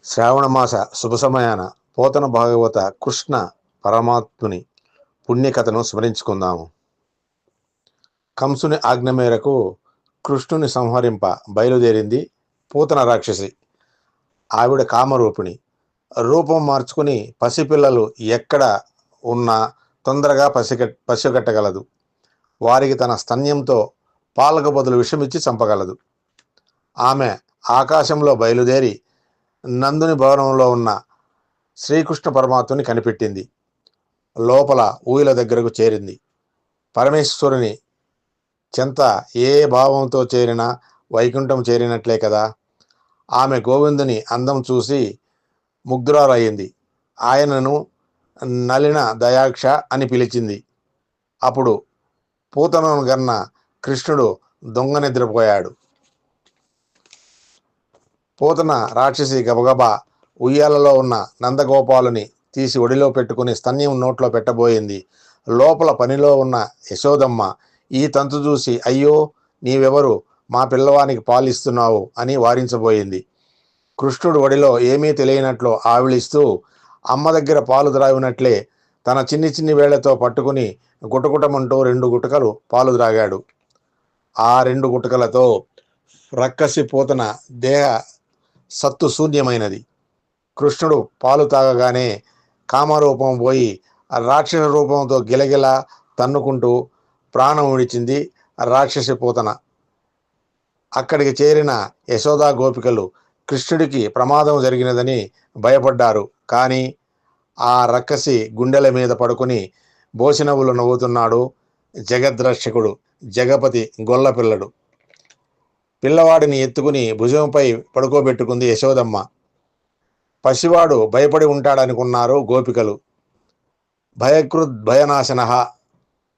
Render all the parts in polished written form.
శ్రావణమాస శుభ సమయాన పోతన భాగవత కృష్ణ పరమాత్ముని పుణ్యకథను స్మరించుకుందాము. కంసుని ఆజ్ఞ మేరకు కృష్ణుని సంహరింప బయలుదేరింది పూతన రాక్షసి. ఆవిడ కామరూపిణి. రూపం మార్చుకుని పసిపిల్లలు ఎక్కడ ఉన్నా తొందరగా పసిగట్టగలదు. వారికి తన స్తన్యంతో పాలకు బదులు విషమిచ్చి చంపగలదు. ఆమె ఆకాశంలో బయలుదేరి నందుని భవనంలో ఉన్న శ్రీకృష్ణ పరమాత్ముని కనిపెట్టింది. లోపల ఊయల దగ్గరకు చేరింది. పరమేశ్వరుని చెంత ఏ భావంతో చేరినా వైకుంఠం చేరినట్లే కదా. ఆమె గోవిందుని అందం చూసి ముగ్ధురాలయ్యింది. ఆయనను నలిన దయాక్ష అని పిలిచింది. అప్పుడు పూతనను గన్న కృష్ణుడు దొంగ నిద్రపోయాడు. పూతన రాక్షసి గబగబా ఉయ్యాలలో ఉన్న నందగోపాలుని తీసి ఒడిలో పెట్టుకుని స్తన్యం నోట్లో పెట్టబోయింది. లోపల పనిలో ఉన్న యశోదమ్మ ఈ తంతు చూసి, అయ్యో నీవెవరు, మా పిల్లవానికి పాలిస్తున్నావు అని వారించబోయింది. కృష్ణుడు ఒడిలో ఏమీ తెలియనట్లు ఆవిలిస్తూ అమ్మ దగ్గర పాలు ద్రావినట్లే తన చిన్ని వేళ్లతో పట్టుకుని గుటగుటమంటూ 2 గుటకలు పాలు ద్రాగాడు. ఆ 2 గుటకలతో రక్కసి పూతన దేహ సత్తు శూన్యమైనది. కృష్ణుడు పాలు తాగగానే కామరూపం పోయి రాక్షస రూపంతో గిలగిల తన్నుకుంటూ ప్రాణం విడిచింది రాక్షసి పూతన. అక్కడికి చేరిన యశోదా గోపికలు కృష్ణుడికి ప్రమాదం జరిగినదని భయపడ్డారు. కానీ ఆ రక్కసి గుండెల మీద పడుకుని బోసినవ్వులు నవ్వుతున్నాడు జగద్రక్షకుడు జగపతి గొల్లపిల్లడు. పిల్లవాడిని ఎత్తుకుని భుజంపై పడుకోబెట్టుకుంది యశోదమ్మ. పసివాడు భయపడి ఉంటాడనుకున్నారు గోపికలు. భయకృద్ భయనాశన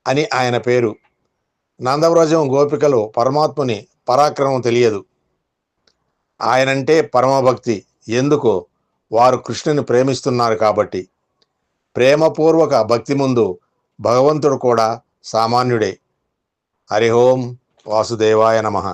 అని ఆయన పేరు. నందవ్రజం గోపికలు పరమాత్ముని పరాక్రమం తెలియదు. ఆయనంటే పరమభక్తి. ఎందుకో, వారు కృష్ణుని ప్రేమిస్తున్నారు కాబట్టి. ప్రేమపూర్వక భక్తి ముందు భగవంతుడు కూడా సామాన్యుడే. హరి ఓం వాసుదేవాయ నమః.